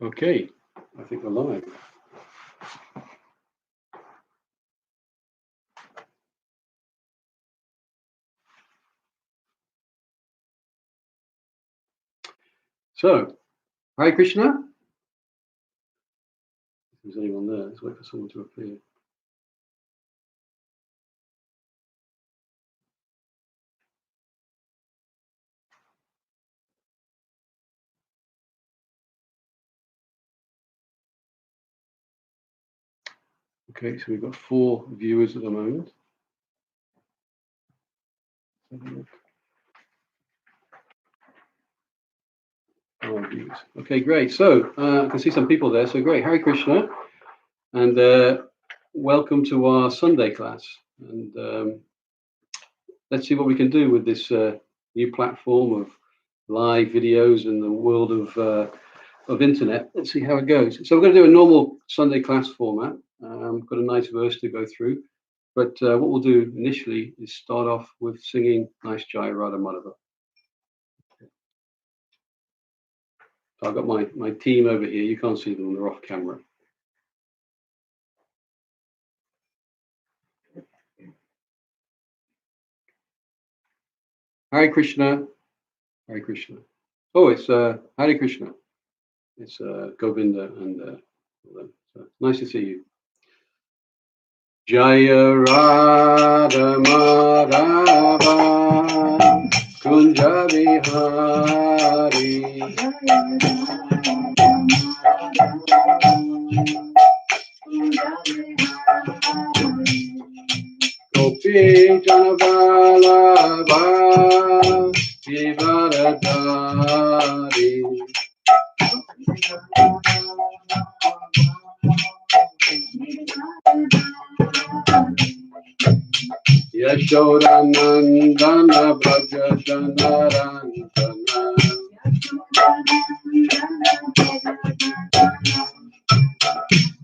Okay, I think we're live. So, Hare Krishna. If there's anyone there, let's wait for someone to appear. Okay, so we've got 4 viewers at the moment. Viewers. Okay, great. So I can see some people there. So great. Hare Krishna, and welcome to our Sunday class. And let's see what we can do with this new platform of live videos in the world of internet. Let's see how it goes. So we're going to do a normal Sunday class format. Got a nice verse to go through. But what we'll do initially is start off with singing Nice Jai Radha Madhava. So I've got my team over here. You can't see them, they're off camera. Hare Krishna. Hare Krishna. Oh, it's Hare Krishna. It's Govinda and so nice to see you. Jaya Radha Madhava Kunja Vihari Gopi Janavalabha Vivaradari Yashoda Nandana Braja Janarandana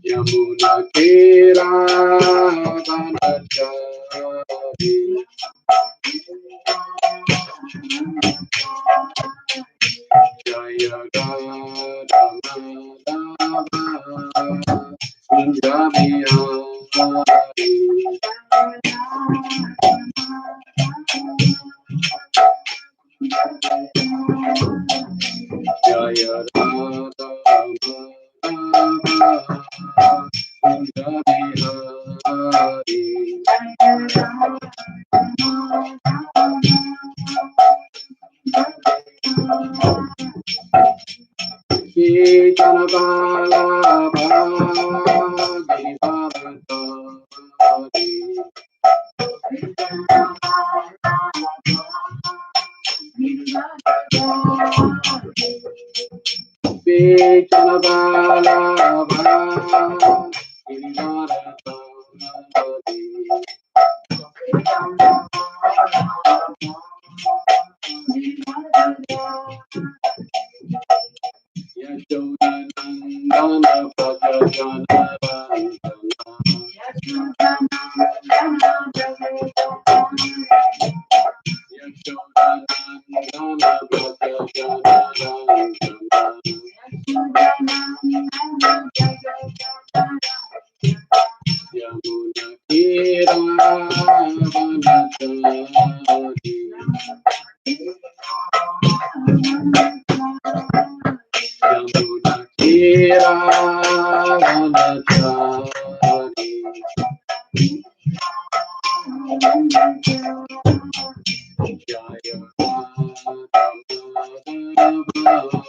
Yamuna Kira Vanachari Jaya Radha Madhava Kunja Vihari Jaya Radha Madhava Kunja Vihari Kitana Balabha Vivaradari Kitana Balabha Vivaradari Yashoda Nandana Braja Janarandana Yashoda Nandana Braja Janarandana Yamuna Kira Vanachari Yamuna Kira Vanachari Jaya Radha Madhava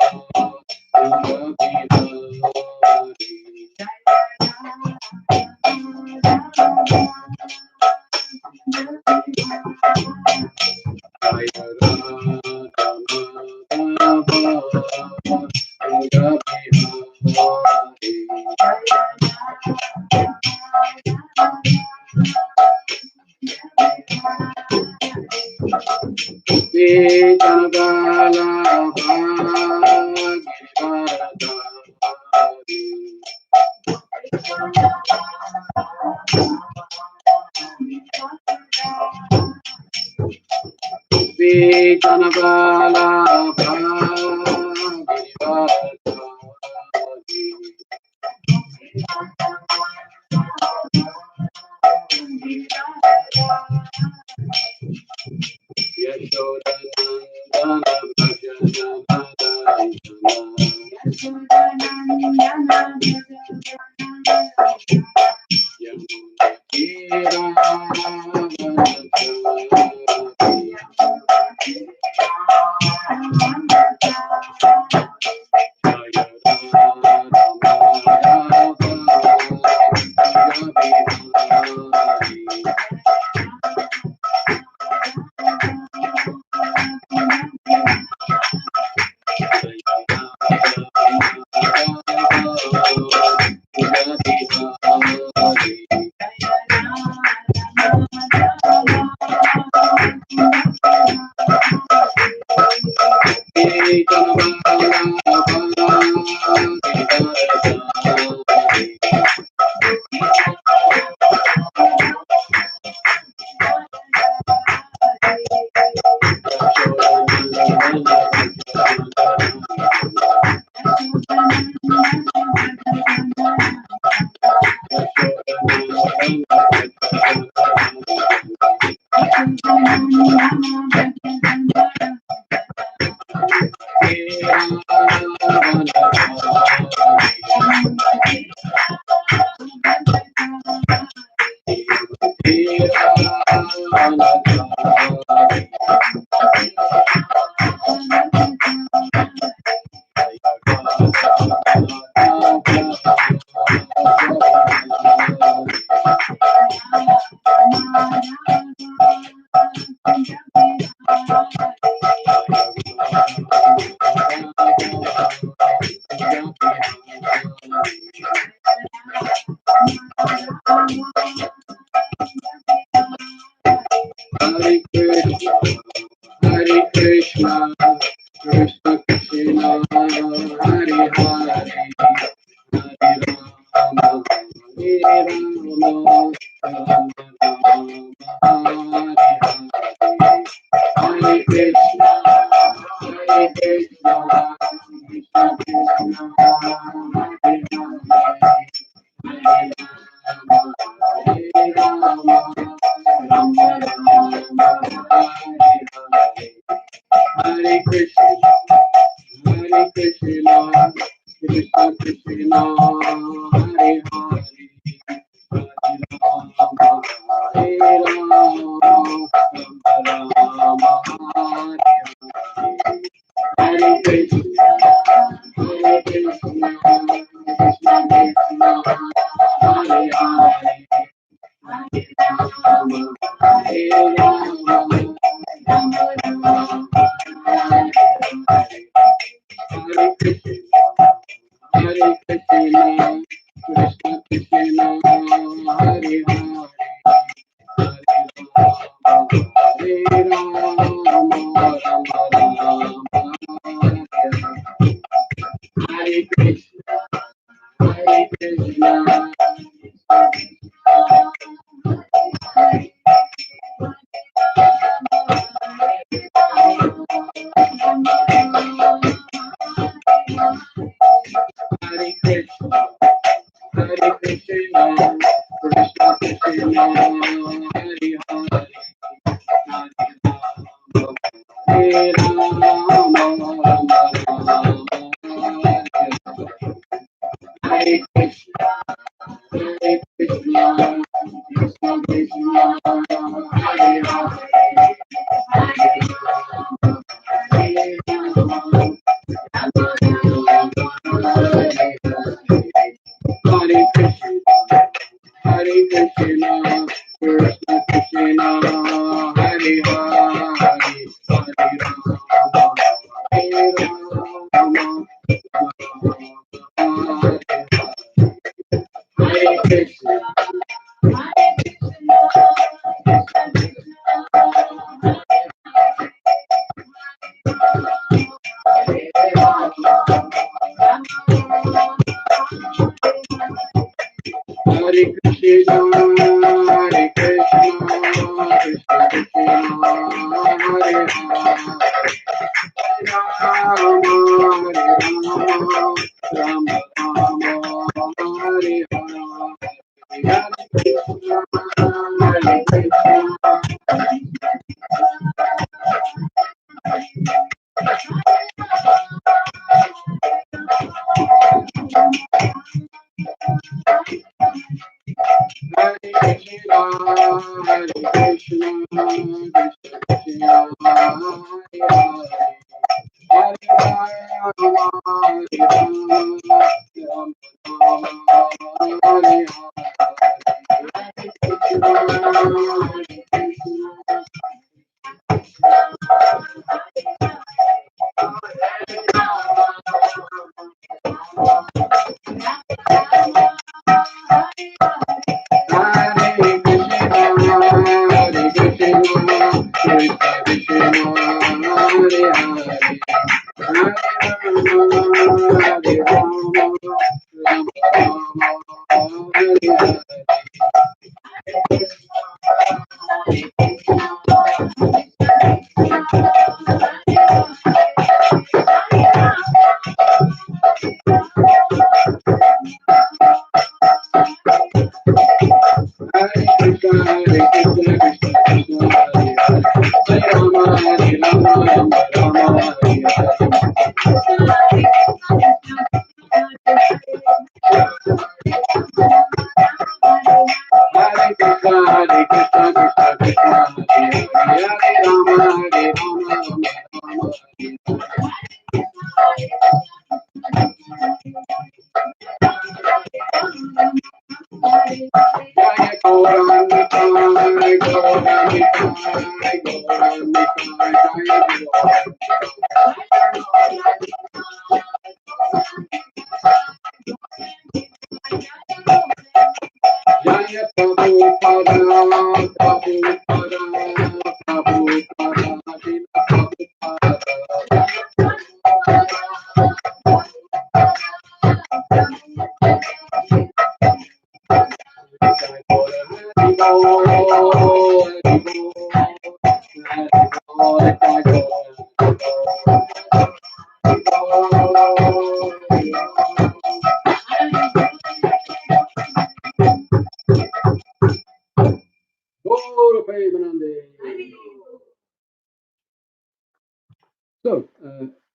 So,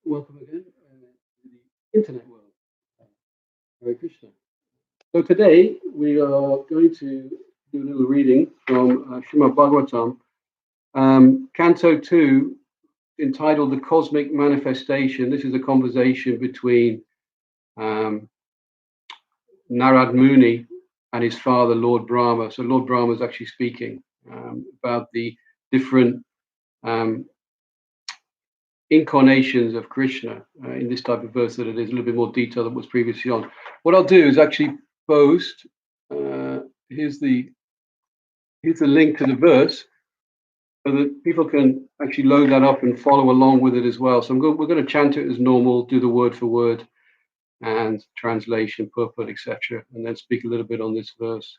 welcome again to the internet world. Hare Krishna. So today we are going to do a little reading from Srimad Bhagavatam, Canto 2, entitled The Cosmic Manifestation. This is a conversation between Narad Muni and his father, Lord Brahma. So Lord Brahma is actually speaking about the different incarnations of Krishna in this type of verse, that it is a little bit more detail than was previously on. What I'll do is actually post. Here's the link to the verse, so that people can actually load that up and follow along with it as well. So we're going to chant it as normal, do the word for word and translation, purport, etc., and then speak a little bit on this verse.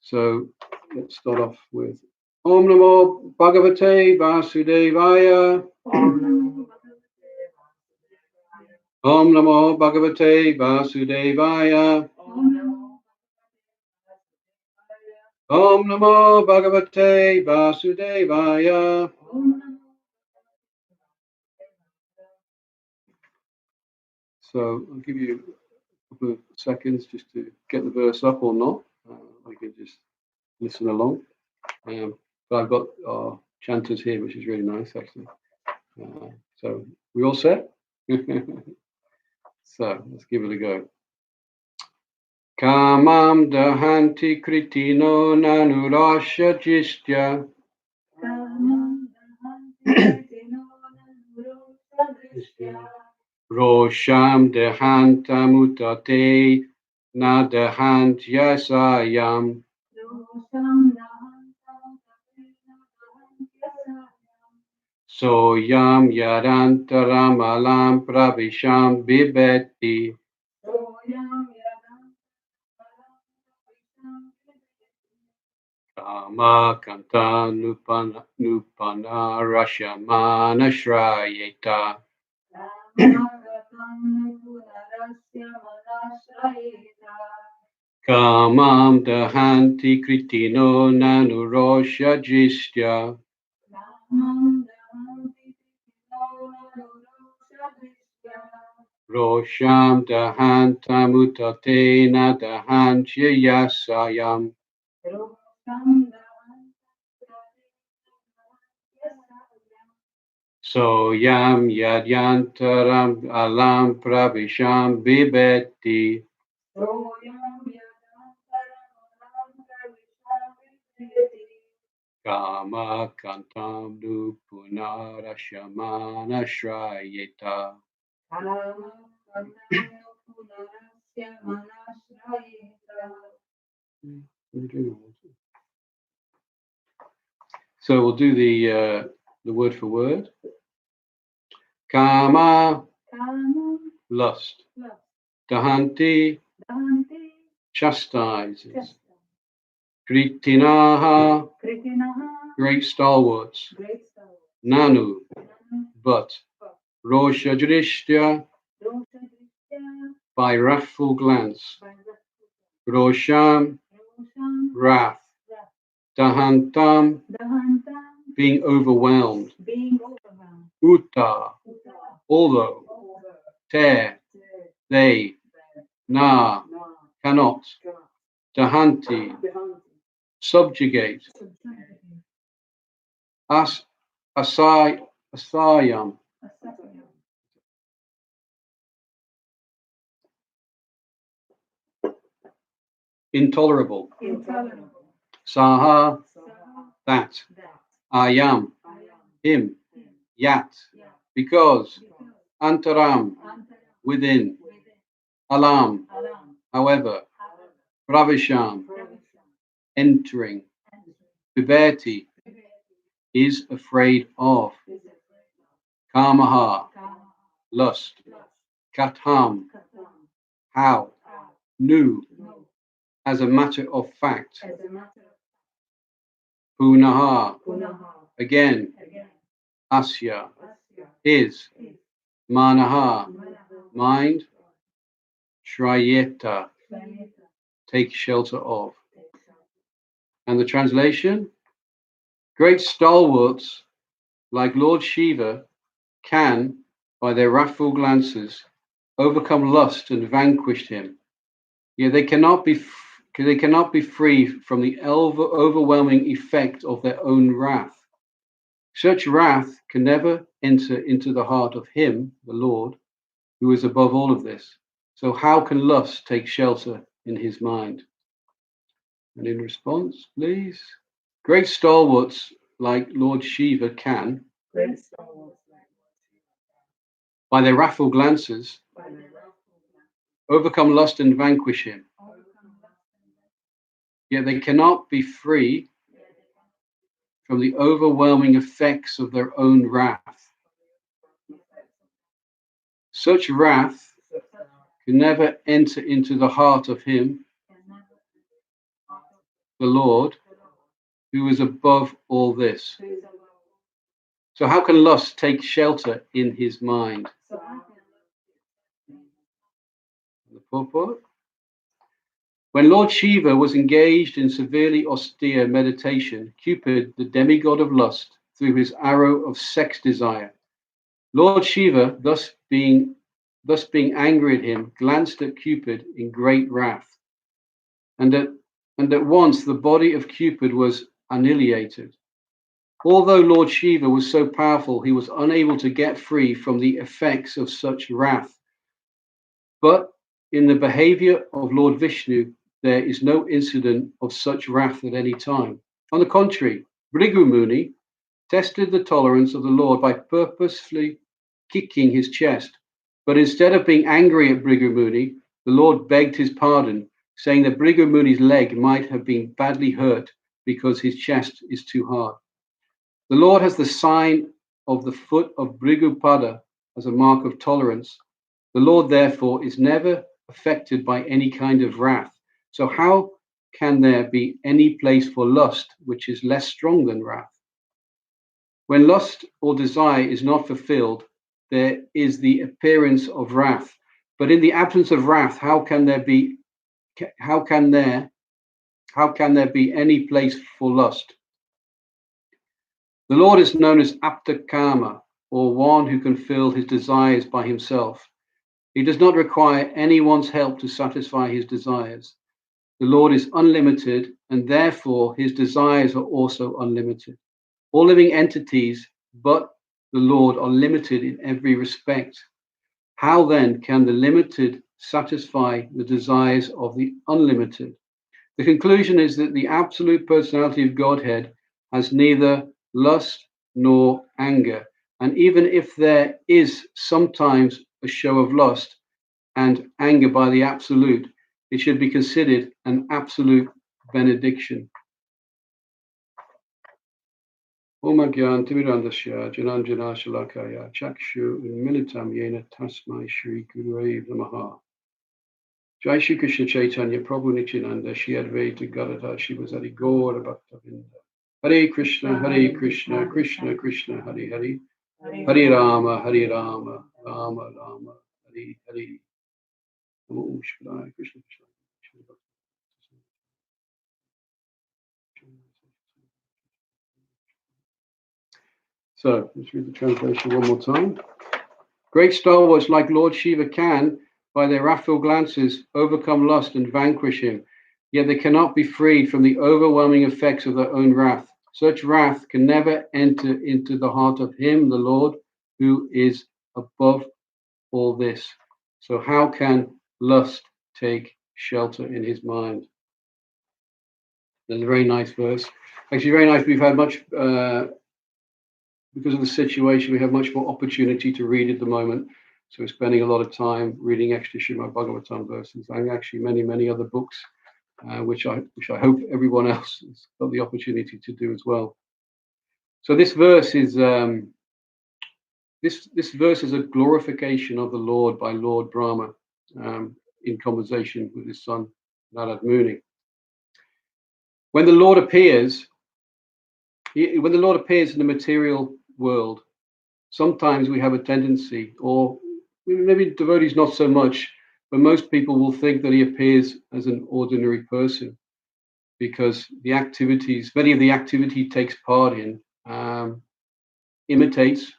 So let's start off with Om Namo Bhagavate Vasudevaya. Om Namo Bhagavate Vasudevaya. Om Namo Bhagavate Vasudevaya. So I'll give you a couple of seconds just to get the verse up or not. I can just listen along. But I've got our chanters here, which is really nice, actually. So we all set? So let's give it a go. Kamam dahanti kritino nanurasya jistya. Rosham dehantamutate na dehant yasayam. Soyam yadantaram alam pravisham bibeti. Kama kanta nupana rashamana shrayeta. Kamam dahanti kritino nanurosha jistya. Rosham dahantamutatena dahantya yasayam. Soyam yadyantaram alam pravisham bibeti. Kama kantam nu punarashamana shrayeta. So we'll do the word for word. Kama, lust. Dahanti, chastises. Kritinaha, great stalwarts. Nanu, but. Roshadrishtya, by wrathful glance. Rosham, wrath. Dahantam, being overwhelmed. Uta, although. Te, they. Na, cannot. Dahanti, subjugate. Asayam, intolerable. Saha, that. Ayam, him. Yat, because. Antaram, within. Alam, however. Pravisham, entering. Vibhati is afraid of. Kamaha, lust. Katham, how. Nu, as a matter of fact. Punaha, again. Asya, is. Manaha, mind. Shrayeta, take shelter of. And the translation? Great stalwarts like Lord Shiva can, by their wrathful glances, overcome lust and vanquish him. Yet they cannot be free from the overwhelming effect of their own wrath. Such wrath can never enter into the heart of him, the Lord, who is above all of this. So how can lust take shelter in his mind? And in response, please. Great stalwarts like Lord Shiva can, by their wrathful glances, overcome lust and vanquish him. Yet they cannot be free from the overwhelming effects of their own wrath. Such wrath can never enter into the heart of him, the Lord, who is above all this. So how can lust take shelter in his mind? The purport? When Lord Shiva was engaged in severely austere meditation, Cupid, the demigod of lust, threw his arrow of sex desire. Lord Shiva, thus being angry at him, glanced at Cupid in great wrath, and at once the body of Cupid was annihilated. Although Lord Shiva was so powerful, he was unable to get free from the effects of such wrath. But in the behavior of Lord Vishnu, there is no incident of such wrath at any time. On the contrary, Bhrigu Muni tested the tolerance of the Lord by purposefully kicking his chest. But instead of being angry at Bhrigu Muni, the Lord begged his pardon, saying that Bhrigu Muni's leg might have been badly hurt because his chest is too hard. The Lord has the sign of the foot of Bhrigu as a mark of tolerance. The Lord, therefore, is never affected by any kind of wrath. So how can there be any place for lust which is less strong than wrath? When lust or desire is not fulfilled, there is the appearance of wrath. But in the absence of wrath, how can there be any place for lust? The Lord is known as Aptakama, or one who can fill his desires by himself. He does not require anyone's help to satisfy his desires. The Lord is unlimited, and therefore his desires are also unlimited. All living entities but the Lord are limited in every respect. How then can the limited satisfy the desires of the unlimited? The conclusion is that the absolute personality of Godhead has neither lust nor anger. And even if there is sometimes a show of lust and anger by the absolute, it should be considered an absolute benediction. Om Gyan Timirandasya Jananjana Shalakaya Chakshu Militam Yena Tasmai Shri Gurave Namaha. Jai Shri Krishna Chaitanya Prabhu Nityananda Shri Advaita Gadadhar Shivasari Gaura Bhaktavinda. Hare Krishna, Krishna Krishna, Hare Hare, Hare Rama, Rama Rama, Hare Hare. Om Shivaya Krishna Krishna. So let's read the translation one more time. Great stalwarts like Lord Shiva can, by their wrathful glances, overcome lust and vanquish him. Yet they cannot be freed from the overwhelming effects of their own wrath. Such wrath can never enter into the heart of him, the Lord, who is above all this. So how can lust take shelter in his mind? There's a very nice verse. Actually, very nice. We've had much, because of the situation, we have much more opportunity to read at the moment. So we're spending a lot of time reading extra Srimad Bhagavatam verses and actually many other books which I hope everyone else has got the opportunity to do as well. So this verse is this verse is a glorification of the Lord by Lord Brahma in conversation with his son Narad Muni. When the Lord appears in the material world, sometimes we have a tendency, or maybe devotees not so much, but most people will think that he appears as an ordinary person because many of the activity he takes part in imitates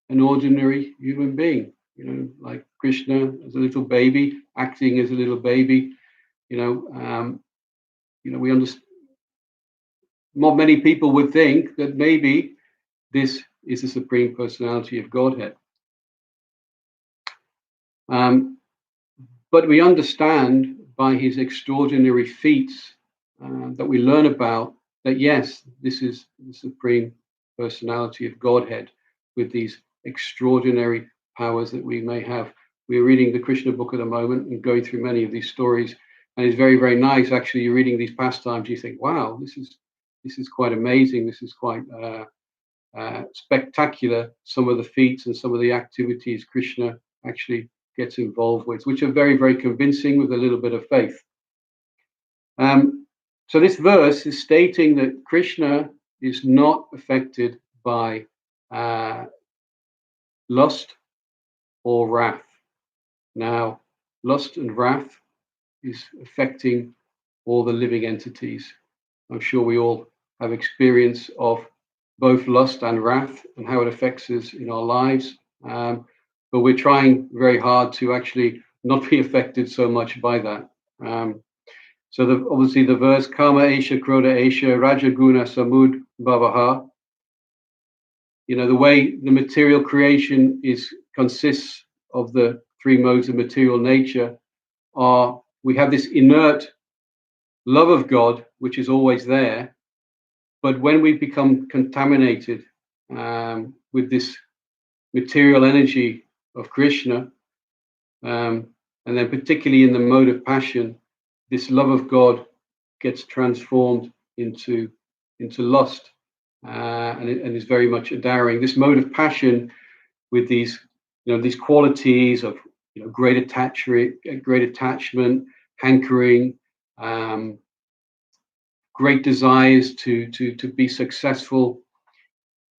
an ordinary human being. Like Krishna as a little baby, acting as a little baby. We understand. Not many people would think that maybe this is the Supreme Personality of Godhead. But we understand by his extraordinary feats that we learn about that, yes, this is the Supreme Personality of Godhead with these extraordinary powers that we may have. We're reading the Krishna book at the moment and going through many of these stories, and it's very, very nice. Actually, you're reading these pastimes, you think, wow, this is quite amazing. This is quite spectacular. Some of the feats and some of the activities Krishna actually gets involved with, which are very, very convincing with a little bit of faith. So this verse is stating that Krishna is not affected by lust or wrath. Now, lust and wrath is affecting all the living entities. I'm sure we all have experience of both lust and wrath and how it affects us in our lives. But we're trying very hard to actually not be affected so much by that. So obviously the verse, Kama Esha, Krodha Esha, Rajaguna Samud Bhavaha, the way the material creation consists of the three modes of material nature we have this inert love of God, which is always there. But when we become contaminated with this material energy of Krishna, and then particularly in the mode of passion, this love of God gets transformed into lust, and is very much adoring. This mode of passion with these qualities of great attachment, hankering, great desires to be successful.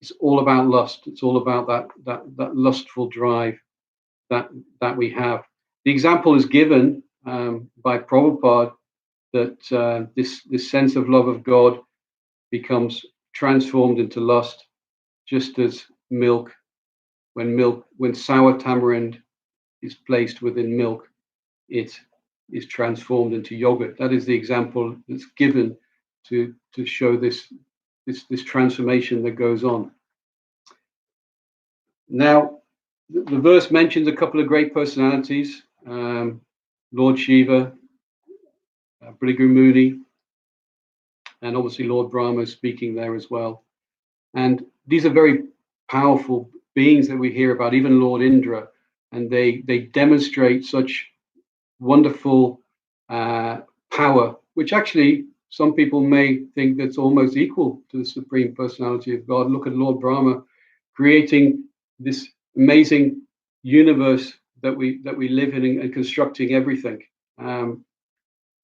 It's all about lust. It's all about that lustful drive that we have. The example is given by Prabhupada that this sense of love of God becomes transformed into lust, just as milk, when sour tamarind is placed within milk, it is transformed into yogurt. That is the example that's given to show this transformation that goes on. Now, the verse mentions a couple of great personalities, Lord Shiva, Bhrigu Muni, and obviously Lord Brahma is speaking there as well. And these are very powerful beings that we hear about, even Lord Indra, and they demonstrate such wonderful power, which actually some people may think that's almost equal to the Supreme Personality of God. Look at Lord Brahma creating this amazing universe that we live in and constructing everything.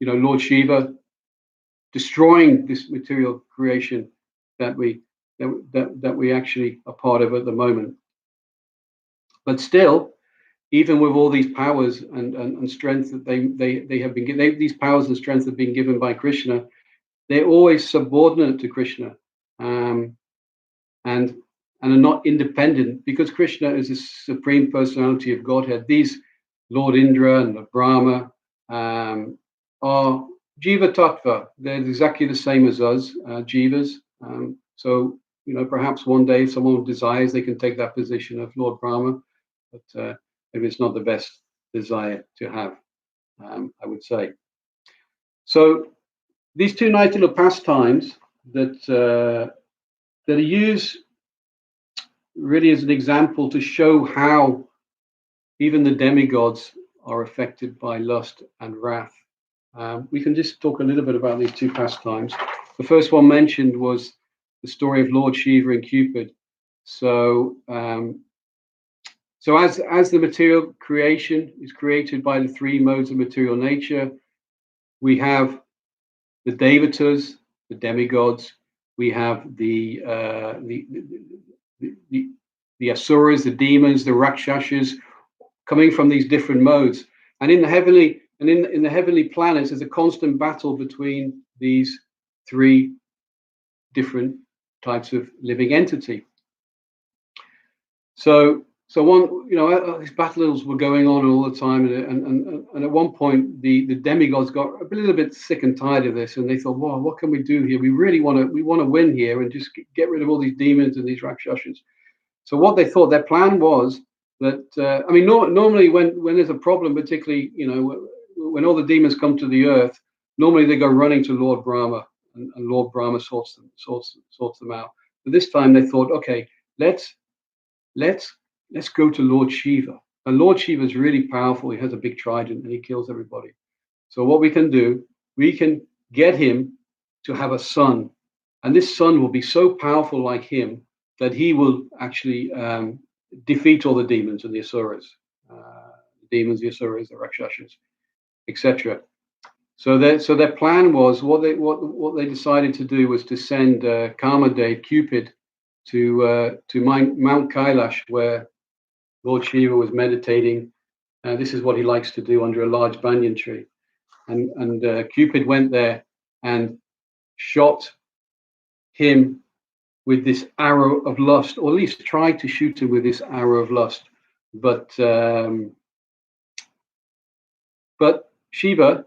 Lord Shiva destroying this material creation that we actually are part of at the moment. But still, even with all these powers and strength that they have been given, these powers and strength have been given by Krishna, they're always subordinate to Krishna, and are not independent, because Krishna is the Supreme Personality of Godhead. These Lord Indra and Brahma are Jiva Tattva. They're exactly the same as us, Jivas. So perhaps one day, if someone desires, they can take that position of Lord Brahma, but maybe it's not the best desire to have, I would say. So these two nice little pastimes that are used really as an example to show how even the demigods are affected by lust and wrath. We can just talk a little bit about these two pastimes. The first one mentioned was the story of Lord Shiva and Cupid. So, as the material creation is created by the three modes of material nature, we have the Devatas, the demigods. We have the asuras, the demons, the rakshasas, coming from these different modes. And in the heavenly planets, there's a constant battle between these three different types of living entity. So one, these battles were going on all the time, and at one point the demigods got a little bit sick and tired of this, and they thought, "Wow, what can we do here? We really want to win here, and just get rid of all these demons and these rakshasas." So what they thought, their plan was that normally when there's a problem, particularly when all the demons come to the earth, normally they go running to Lord Brahma, and Lord Brahma sorts them out. But this time they thought, okay, let's go to Lord Shiva. And Lord Shiva is really powerful. He has a big trident and he kills everybody. So what we can do, we can get him to have a son, and this son will be so powerful like him that he will actually defeat all the demons and the asuras, the asuras, the rakshasas, etc. So their plan was, what they decided to do was to send Kamadev, Cupid, to Mount Kailash, where Lord Shiva was meditating. This is what he likes to do under a large banyan tree. And Cupid went there and shot him with this arrow of lust, or at least tried to shoot him with this arrow of lust. But Shiva,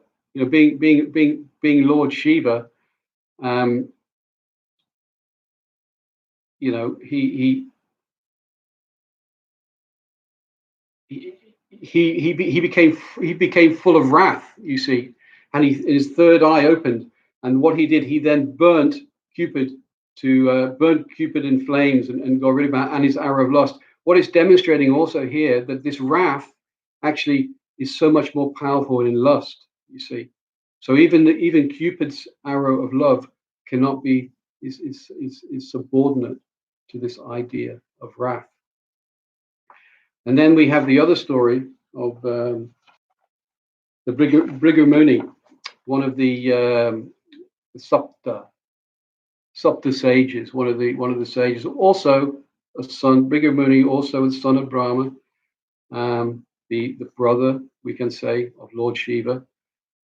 being Lord Shiva, he became full of wrath, you see, and his third eye opened, and what he did, he then burnt Cupid in flames and got rid of that, and his arrow of lust. What it's demonstrating also here, that this wrath actually is so much more powerful in lust, you see. So even Cupid's arrow of love cannot be is subordinate to this idea of wrath. And then we have the other story of the Bhrigu Muni, one of the Sapta sages, one of the sages, also a son. Bhrigu Muni, also a son of Brahma, the brother, we can say, of Lord Shiva.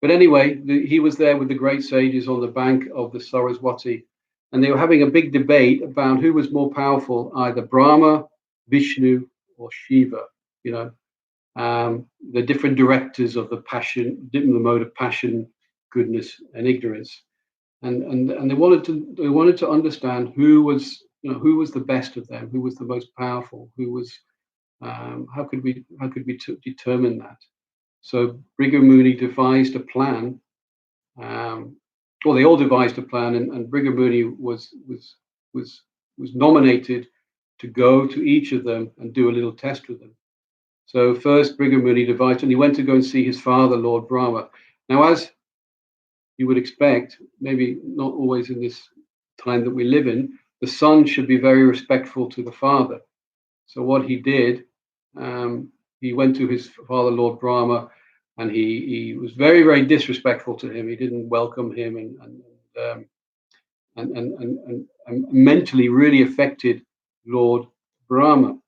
But anyway, he was there with the great sages on the bank of the Saraswati, and they were having a big debate about who was more powerful, either Brahma, Vishnu, or Shiva. The different directors of the mode of passion, goodness, and ignorance, and they wanted to understand who was the best of them, who was the most powerful, who was how could we determine that? So Bhrigu Muni devised a plan. They all devised a plan, and Bhrigu Muni was nominated to go to each of them and do a little test with them. So first, Bhrigu Muni devised, and he went to go and see his father, Lord Brahma. Now, as you would expect, maybe not always in this time that we live in, the son should be very respectful to the father. So what he did, he went to his father, Lord Brahma, and he was very, very disrespectful to him. He didn't welcome him, and mentally really affected Lord Brahma.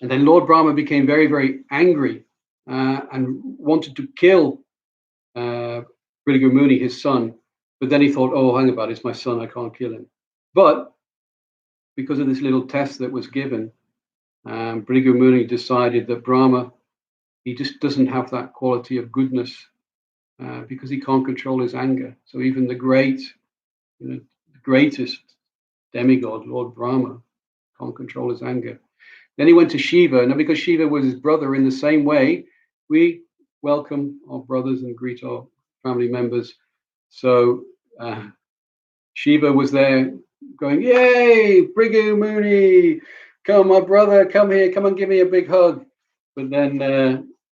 And then Lord Brahma became very, very angry and wanted to kill Bhrigu Muni, his son. But then he thought, oh, hang about it, it's my son, I can't kill him. But because of this little test that was given, Bhrigu Muni decided that Brahma, he just doesn't have that quality of goodness because he can't control his anger. So even the greatest demigod, Lord Brahma, can't control his anger. Then he went to Shiva. Now, because Shiva was his brother, in the same way, we welcome our brothers and greet our family members. So Shiva was there going, yay, Bhrigu Muni, come, my brother, come here, come and give me a big hug. But then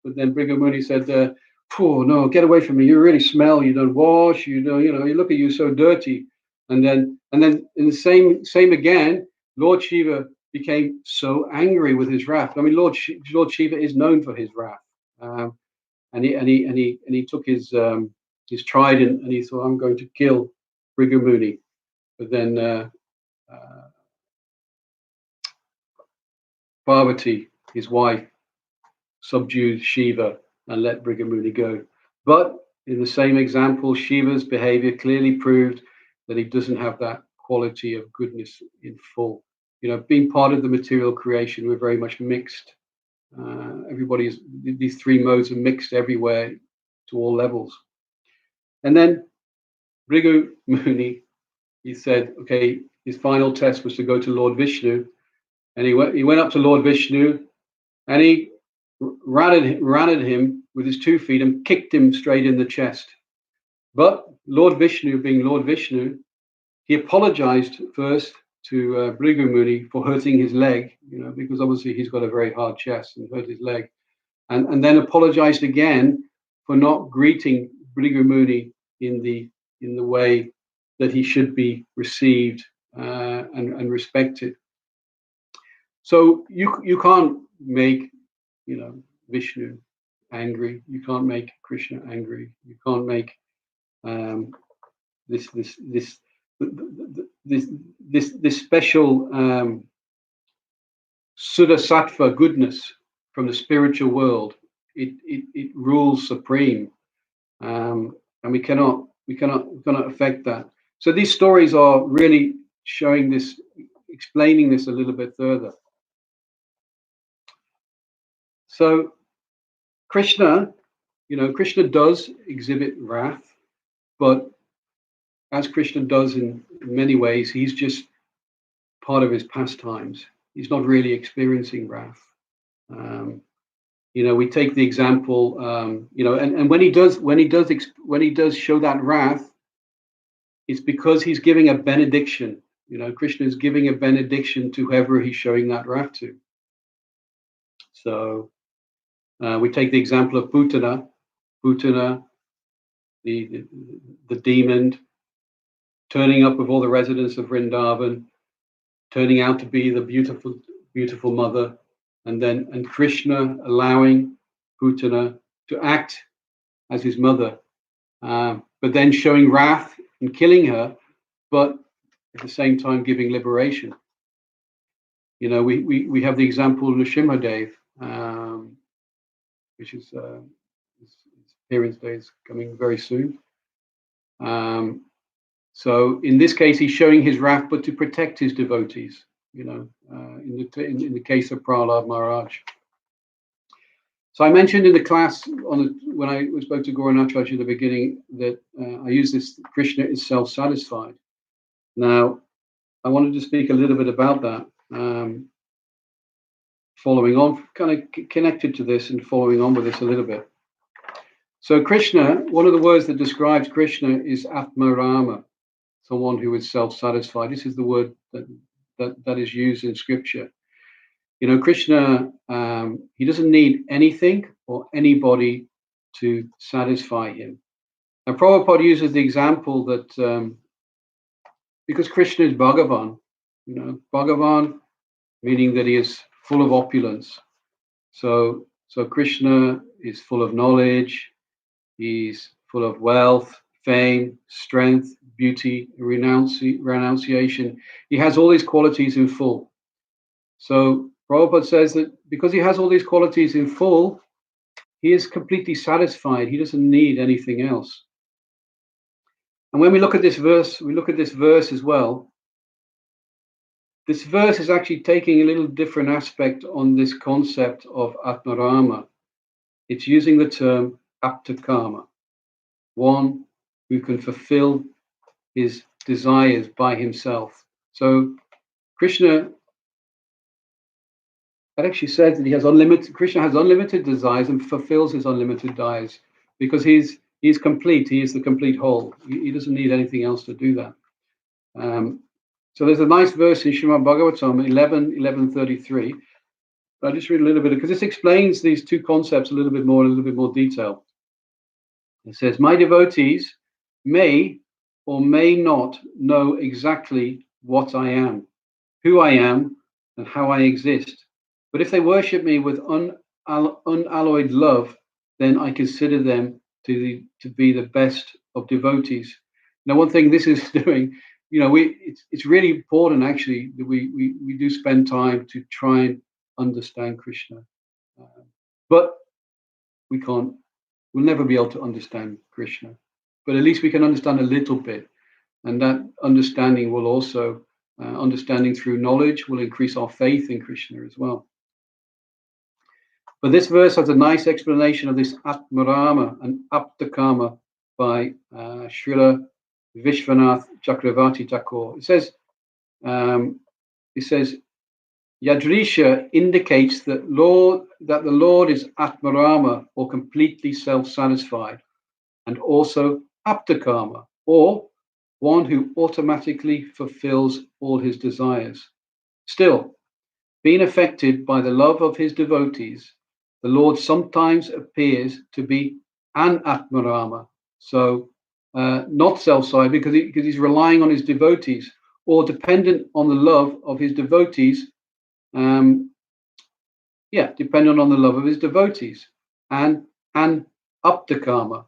Bhrigu Muni said, "Poor no, get away from me! You really smell. You don't wash. You look at you so dirty." And then in the same again, Lord Shiva became so angry with his wrath. I mean, Lord Shiva is known for his wrath, um, and he took his trident and he thought, "I'm going to kill Bhrigu Muni." But then uh, Parvati, his wife, subdued Shiva and let Bhrigu Muni go. But in the same example, Shiva's behavior clearly proved that he doesn't have that quality of goodness in full. Being part of the material creation, we're very much mixed. These three modes are mixed everywhere to all levels. And then Bhrigu Muni, he said, okay, his final test was to go to Lord Vishnu, and he went up to Lord Vishnu, and he ran at him with his 2 feet and kicked him straight in the chest. But Lord Vishnu, being Lord Vishnu, he apologized first to Bhrigu Muni for hurting his leg, because obviously he's got a very hard chest and hurt his leg, and then apologized again for not greeting Bhrigu Muni in the way that he should be received and respected. So you can't make Vishnu angry. You can't make Krishna angry. You can't make this special Suddha Sattva goodness from the spiritual world. It rules supreme, and we cannot affect that. So these stories are really showing this, explaining this a little bit further. So Krishna does exhibit wrath, but as Krishna does in many ways, he's just part of his pastimes. He's not really experiencing wrath. We take the example, and when he does show that wrath, it's because he's giving a benediction. Krishna is giving a benediction to whoever he's showing that wrath to. So we take the example of Putana, the demon, turning up with all the residents of Vrindavan, turning out to be the beautiful mother, and Krishna allowing Putana to act as his mother, but then showing wrath and killing her, but at the same time giving liberation. We have the example of Nrsimhadev, which is his appearance day is coming very soon. So in this case, he's showing his wrath, but to protect his devotees. In the case of Prahlad Maharaj. So I mentioned in the class when I spoke to Gauranga in the beginning that I use this Krishna is self-satisfied. Now, I wanted to speak a little bit about that, following on, kind of connected to this and following on with this a little bit. So Krishna, one of the words that describes Krishna is Atmarama, someone who is self-satisfied. This is the word that is used in scripture. Krishna, he doesn't need anything or anybody to satisfy him. Now, Prabhupada uses the example that because Krishna is Bhagavan, Bhagavan meaning that he is full of opulence. So Krishna is full of knowledge, he's full of wealth, fame, strength, beauty, renunciation. He has all these qualities in full. So Prabhupada says that because he has all these qualities in full, he is completely satisfied. He doesn't need anything else. And when we look at this verse, as well. This verse is actually taking a little different aspect on this concept of Atmarama. It's using the term Aptakama, one who can fulfill his desires by himself. So Krishna, that actually says that Krishna has unlimited desires and fulfills his unlimited desires because he's complete. He is the complete whole. He doesn't need anything else to do that. So there's a nice verse in Srimad Bhagavatam 11:33. I'll just read a little bit because this explains these two concepts a little bit more in a little bit more detail. It says, my devotees may or may not know exactly what I am, who I am, and how I exist. But if they worship me with unalloyed love, then I consider them to be the best of devotees. Now, one thing this is doing, it's really important actually that we do spend time to try and understand Krishna. But we can't, we'll never be able to understand Krishna. But at least we can understand a little bit. And that understanding will also, understanding through knowledge, will increase our faith in Krishna as well. But this verse has a nice explanation of this Atmarama and Aptakama by Srila Vishwanath Chakravarti Thakur. It says, Yadrisha indicates that the Lord is Atmarama, or completely self-satisfied, and also Aptakama, or one who automatically fulfills all his desires. Still, being affected by the love of his devotees, the Lord sometimes appears to be an Atmarama, so not self-satisfied because he's relying on his devotees, or dependent on the love of his devotees. Dependent on the love of his devotees, and Aptakama,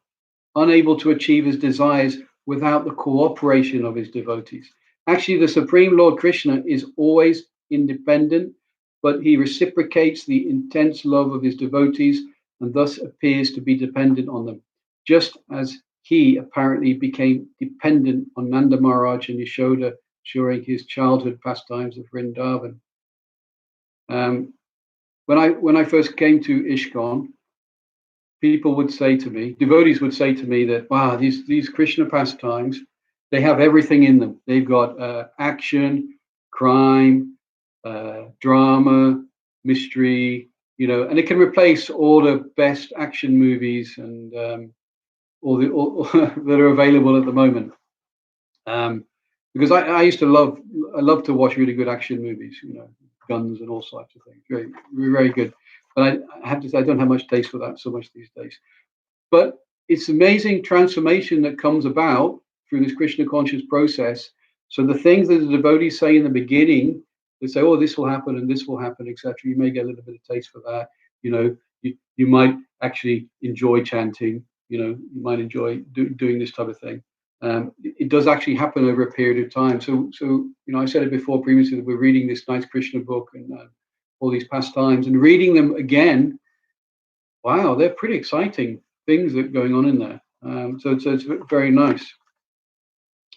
unable to achieve his desires without the cooperation of his devotees. Actually, the Supreme Lord Krishna is always independent, but he reciprocates the intense love of his devotees and thus appears to be dependent on them, just as he apparently became dependent on Nanda Maharaj and Yashoda during his childhood pastimes of Vrindavan. When I first came to ISKCON, people would say to me, devotees would say to me that, wow, these Krishna pastimes, they have everything in them. They've got action, crime, drama, mystery, and it can replace all the best action movies and all that are available at the moment. Because I used to love to watch really good action movies, guns and all sorts of things. Very, very good. But I have to say, I don't have much taste for that so much these days. But it's amazing transformation that comes about through this Krishna conscious process. So the things that the devotees say in the beginning, they say, oh, this will happen and this will happen, etc. You may get a little bit of taste for that. You might actually enjoy chanting. You might enjoy doing this type of thing. It does actually happen over a period of time. So I said it before previously that we're reading this nice Krishna book and all these pastimes and reading them again. Wow, they're pretty exciting things that are going on in there. So it's very nice.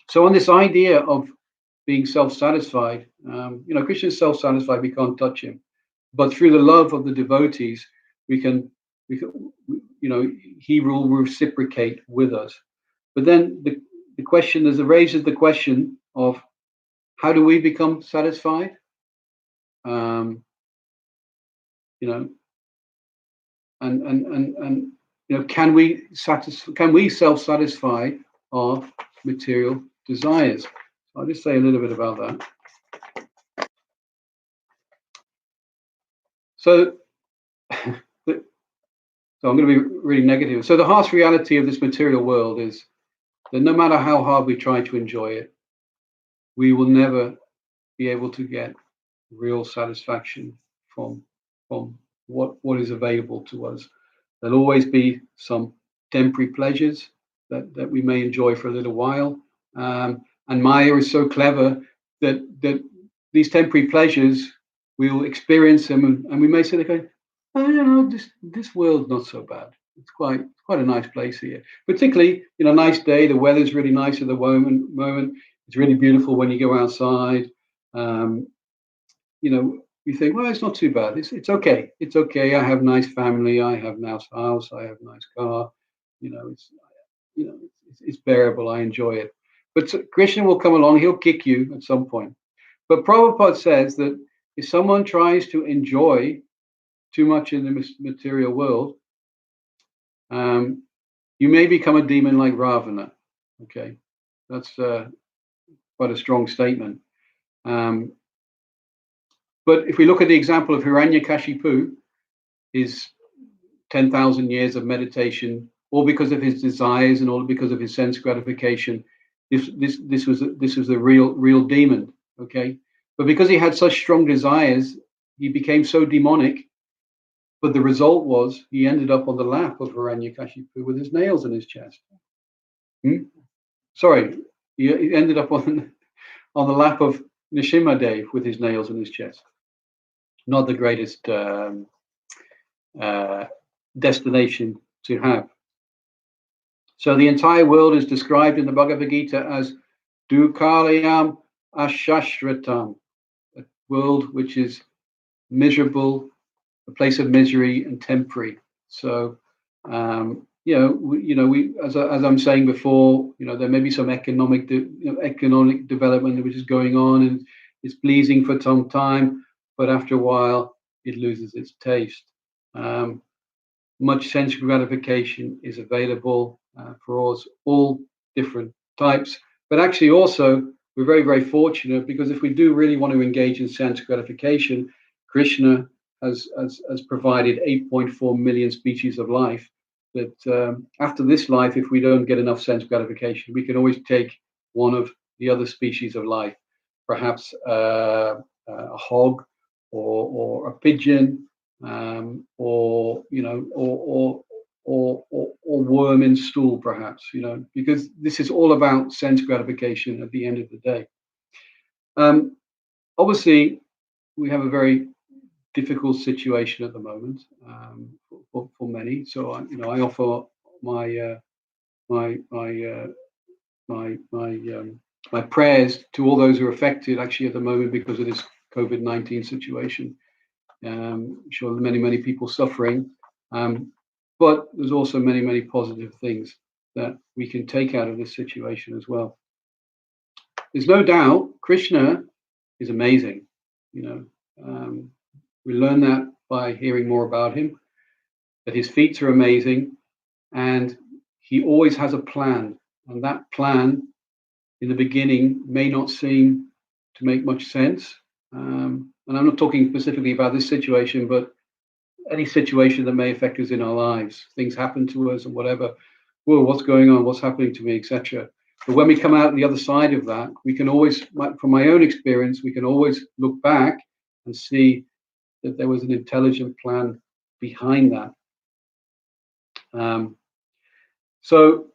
So on this idea of being self-satisfied, Krishna is self-satisfied. We can't touch him, but through the love of the devotees, we can, he will reciprocate with us. But then the question raises the question of how do we become satisfied? And can we self-satisfy our material desires? I'll just say a little bit about that. So I'm going to be really negative. So the harsh reality of this material world is that no matter how hard we try to enjoy it, we will never be able to get real satisfaction from what is available to us. There'll always be some temporary pleasures that we may enjoy for a little while. And Maya is so clever that these temporary pleasures, we'll experience them and we may say, okay, this world's not so bad. It's quite a nice place here. Particularly, a nice day, the weather's really nice at the moment. It's really beautiful when you go outside. You think, well, it's not too bad. It's okay. It's okay. I have nice family. I have nice house. I have a nice car. It's bearable. I enjoy it. But Krishna will come along. He'll kick you at some point. But Prabhupada says that if someone tries to enjoy too much in the material world, you may become a demon like Ravana. Okay, that's quite a strong statement. But if we look at the example of Hiranyakashipu, his 10,000 years of meditation all because of his desires and all because of his sense gratification. This was the real demon. Okay, but because he had such strong desires, he became so demonic. But the result was he ended up on the lap of Hiranyakashipu with his nails in his chest. Sorry, he ended up on the lap of Nrsimhadev with his nails in his chest. Not the greatest destination to have. So the entire world is described in the Bhagavad Gita as Dukkhalayam Ashashratam, a world which is miserable, a place of misery and temporary. So, we as I'm saying before, there may be some economic development which is going on, and it's pleasing for some time, but after a while it loses its taste. Much sense gratification is available for us, all different types. But actually, also, we're very, very fortunate, because if we do really want to engage in sense gratification, Krishna has provided 8.4 million species of life. That after this life, if we don't get enough sense gratification, we can always take one of the other species of life, perhaps a hog or a pigeon, or worm in stool, perhaps, because this is all about sense gratification at the end of the day. Obviously, we have a very difficult situation at the moment, for many. So I offer my prayers to all those who are affected actually at the moment because of this COVID-19 situation. I'm sure many people suffering, but there's also many positive things that we can take out of this situation as well. There's no doubt Krishna is amazing. We learn that by hearing more about him, that his feats are amazing, and he always has a plan. And that plan in the beginning may not seem to make much sense. And I'm not talking specifically about this situation, but any situation that may affect us in our lives. Things happen to us and whatever. Whoa, what's going on? What's happening to me, etc. But when we come out the other side of that, we can always, from my own experience, we can always look back and see that there was an intelligent plan behind that. So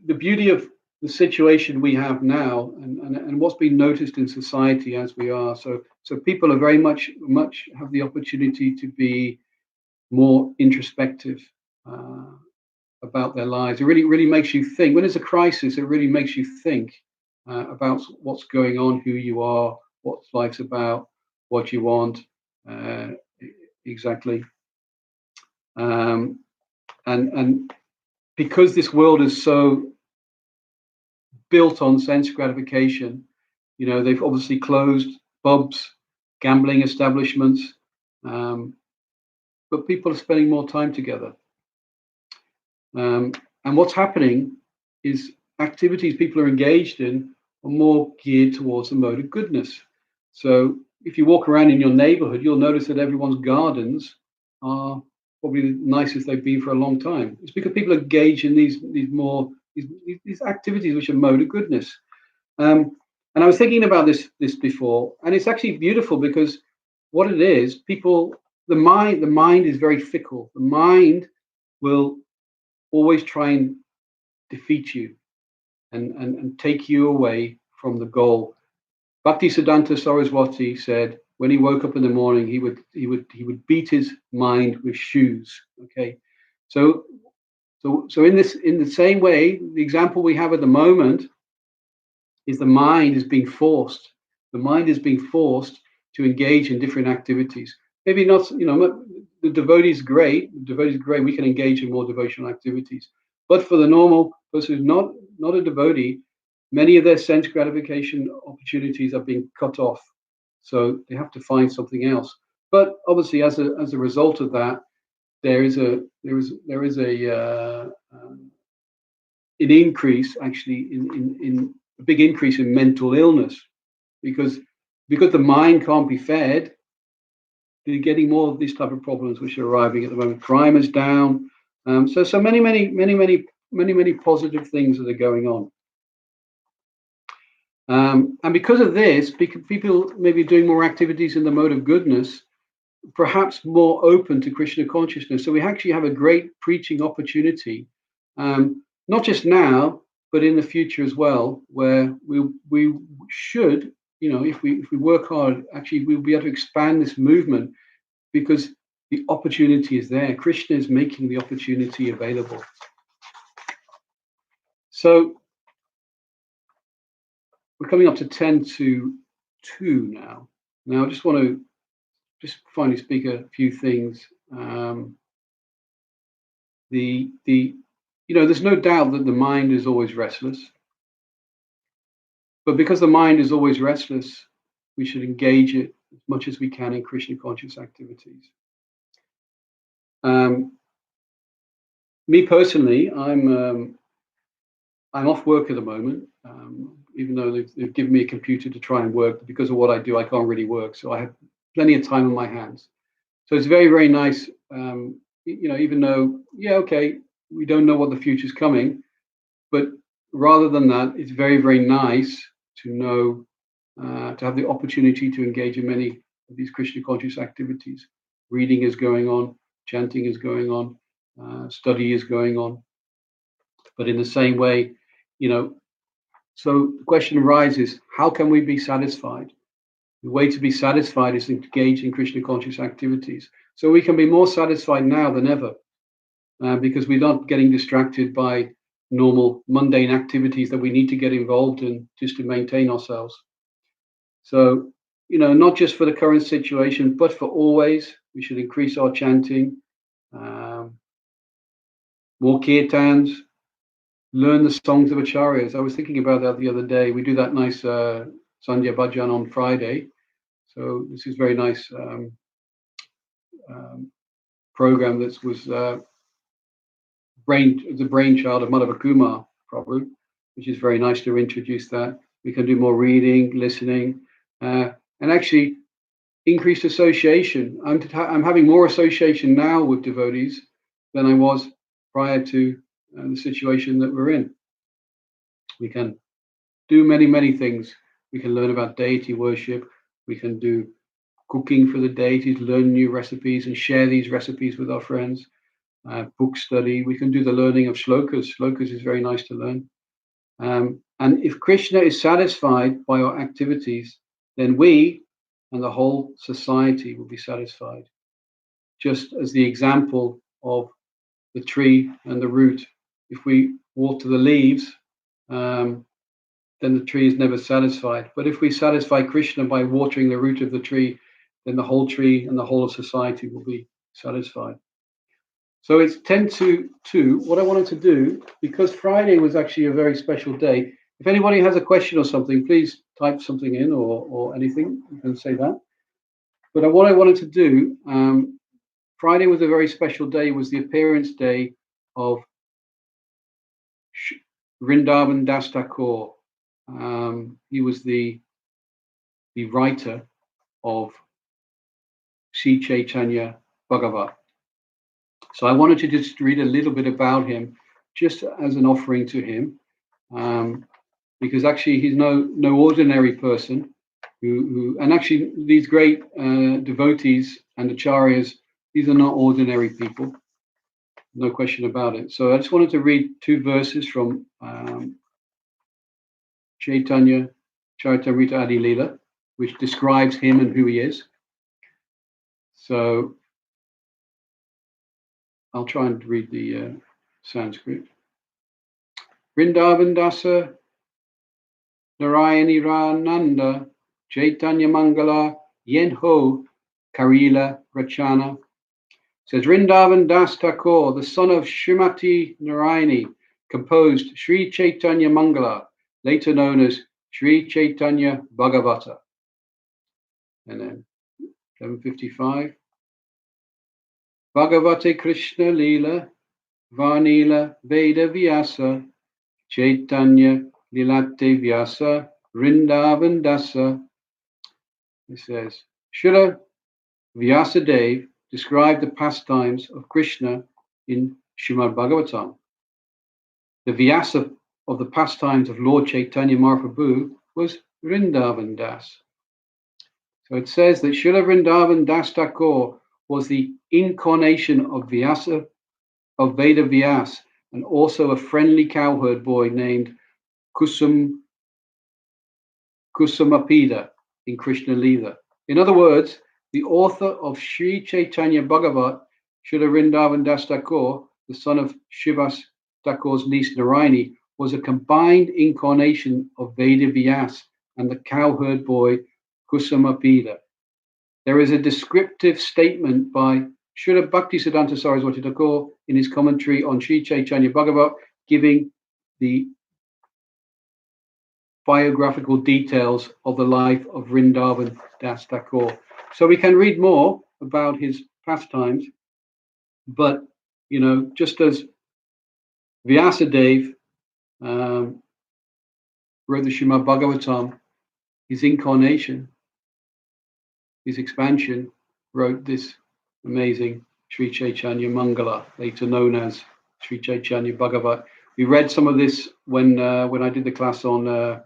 the beauty of the situation we have now, and what's been noticed in society as we are, so people are very much have the opportunity to be more introspective about their lives. It really makes you think. When there's a crisis, it really makes you think about what's going on, who you are, what life's about, what you want, exactly. And because this world is so built on sense gratification, they've obviously closed pubs, gambling establishments, but people are spending more time together. And what's happening is activities people are engaged in are more geared towards the mode of goodness. So if you walk around in your neighborhood, you'll notice that everyone's gardens are probably the nicest they've been for a long time. It's because people engage in these activities which are mode of goodness. And I was thinking about this before, and it's actually beautiful because what it is, the mind is very fickle. The mind will always try and defeat you and take you away from the goal. Bhaktisiddhanta Saraswati said when he woke up in the morning, he would beat his mind with shoes. Okay, so in the same way, the example we have at the moment is the mind is being forced. The mind is being forced to engage in different activities. Maybe not, the devotee is great. The devotee is great. We can engage in more devotional activities. But for the normal person who's not a devotee, many of their sense gratification opportunities are being cut off. So they have to find something else. But obviously, as a result of that, there is an increase, actually, in a big increase in mental illness, because the mind can't be fed. They're getting more of these type of problems which are arriving at the moment. Crime is down, So many positive things that are going on. And because of this, people may be doing more activities in the mode of goodness, perhaps more open to Krishna consciousness. So we actually have a great preaching opportunity, not just now, but in the future as well, where we should, if we work hard, actually we'll be able to expand this movement because the opportunity is there. Krishna is making the opportunity available. So we're coming up to 10 to 2 now. Now I just want to finally speak a few things. There's no doubt that the mind is always restless. But because the mind is always restless, we should engage it as much as we can in Krishna conscious activities. Me personally, I'm off work at the moment, even though they've given me a computer to try and work. But because of what I do, I can't really work, so I have plenty of time on my hands. So it's very, very nice. Even though, okay, we don't know what the future's coming, but rather than that, it's very, very nice to know, to have the opportunity to engage in many of these Krishna conscious activities. Reading is going on, chanting is going on, study is going on. But in the same way, so the question arises, how can we be satisfied? The way to be satisfied is to engage in Krishna conscious activities. So we can be more satisfied now than ever, because we're not getting distracted by normal mundane activities that we need to get involved in just to maintain ourselves. So, not just for the current situation, but for always, we should increase our chanting, more kirtans, learn the songs of acharyas. I was thinking about that the other day. We do that nice Sandhya Bhajan on Friday. So this is very nice program that was the brainchild of Madhava Kumar Prabhu, which is very nice to introduce that. We can do more reading, listening, and actually increased association. I'm having more association now with devotees than I was prior to the situation that we're in. We can do many things. We can learn about deity worship. We can do cooking for the deities, learn new recipes, and share these recipes with our friends. Book study. We can do the learning of shlokas. Shlokas is very nice to learn. And if Krishna is satisfied by our activities, then we and the whole society will be satisfied. Just as the example of the tree and the root. If we water the leaves, then the tree is never satisfied. But if we satisfy Krishna by watering the root of the tree, then the whole tree and the whole of society will be satisfied. So it's 10 to 2. What I wanted to do, because Friday was actually a very special day, if anybody has a question or something, please type something in or anything. You can say that. But what I wanted to do, Friday was a very special day. It was the appearance day of Vrindavan Das Thakur. He was the writer of Sri Chaitanya Bhagavat. So I wanted to just read a little bit about him, just as an offering to him, because actually he's no ordinary person. And actually these great devotees and acharyas, these are not ordinary people, no question about it. So I just wanted to read 2 verses from Chaitanya Charitamrita Adi Leela, which describes him and who he is. So I'll try and read the Sanskrit. Vrindavan Dasa Narayani Rananda Chaitanya Mangala Yenho Karila Rachana. Says Vrindavan Das Thakur, the son of Srimati Narayani, composed Sri Chaitanya Mangala, later known as Sri Chaitanya Bhagavata. And then 755. Bhagavate Krishna Leela, Varnila Veda Vyasa, Chaitanya Lilate Vyasa, Vrindavan Dasa. It says, Srila Vyasadeva described the pastimes of Krishna in Srimad Bhagavatam. The Vyasa of the pastimes of Lord Chaitanya Mahaprabhu was Vrindavan Das. So it says that Srila Vrindavan Das Thakur was the incarnation of Vyasa, of Veda Vyas, and also a friendly cowherd boy named Kusamapida in Krishna Leela. In other words, the author of Sri Chaitanya Bhagavat, Srila Vrindavan Das Thakur, the son of Srivas Thakur's niece Narayani, was a combined incarnation of Veda Vyas and the cowherd boy Kusamapida. There is a descriptive statement by Srila Bhaktisiddhanta Saraswati Thakur in his commentary on Sri Chaitanya Bhagavat, giving the biographical details of the life of Vrindavan Das Thakur. So we can read more about his pastimes, but just as Vyasadeva wrote the Srimad Bhagavatam, his incarnation, his expansion, wrote this amazing Sri Chaitanya Mangala, later known as Sri Chaitanya Bhagavat. We read some of this when I did the class on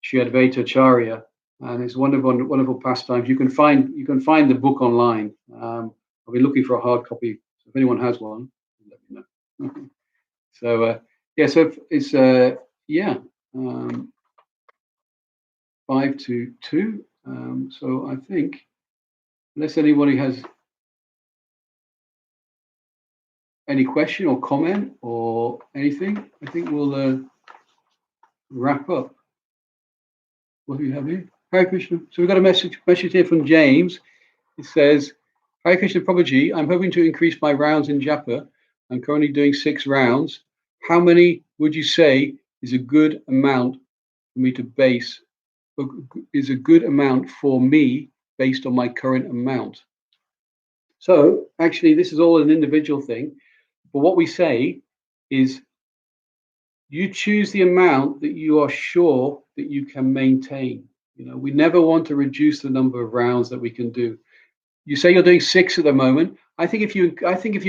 Sri Advaita Acharya, and it's wonderful pastimes. You can find the book online. I'll be looking for a hard copy. So if anyone has one, let me know. So so it's 5 to 2. So I think, unless anybody has any question or comment or anything, I think we'll wrap up. What do we have here? Hare Krishna. So we've got a message here from James. It says, Hare Krishna Prabhuji, I'm hoping to increase my rounds in japa. I'm currently doing 6 rounds. How many would you say is a good amount for me to base, is a good amount for me based on my current amount? So actually, this is all an individual thing. But what we say is you choose the amount that you are sure that you can maintain. We never want to reduce the number of rounds that we can do. You say you're doing 6 at the moment. I think if you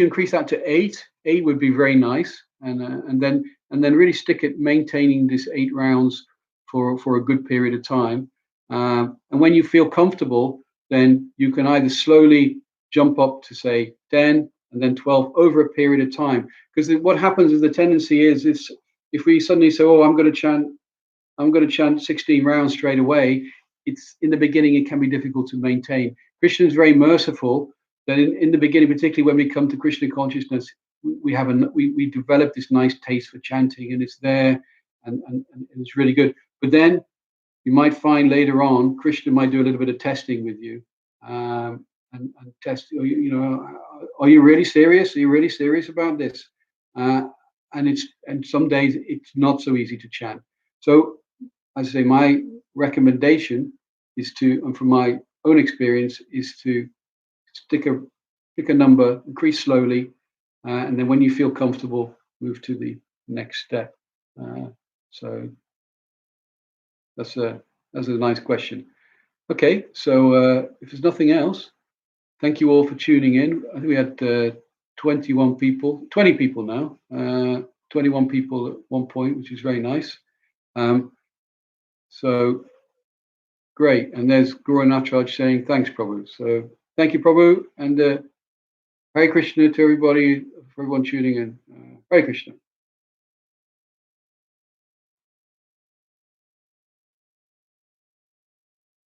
increase that to 8 would be very nice, and then really stick at maintaining this 8 rounds for a good period of time. And when you feel comfortable, then you can either slowly jump up to say 10 and then 12 over a period of time. Because what happens is the tendency is if we suddenly say, oh, I'm going to chant 16 rounds straight away, it's in the beginning it can be difficult to maintain. Krishna is very merciful that in the beginning, particularly when we come to Krishna consciousness, we develop this nice taste for chanting, and it's there, and it's really good. But then you might find later on Krishna might do a little bit of testing with you, and test. Are you really serious? Are you really serious about this? And some days it's not so easy to chant. So as I say, my recommendation is to, and from my own experience, is to pick a number, increase slowly, and then when you feel comfortable, move to the next step. So that's a nice question. Okay, so if there's nothing else, thank you all for tuning in. I think we had 20 people now, 21 people at one point, which is very nice. So great. And there's Guru Nachraj saying, thanks, Prabhu. So thank you, Prabhu. And Hare Krishna to everybody, for everyone tuning in. Hare Krishna.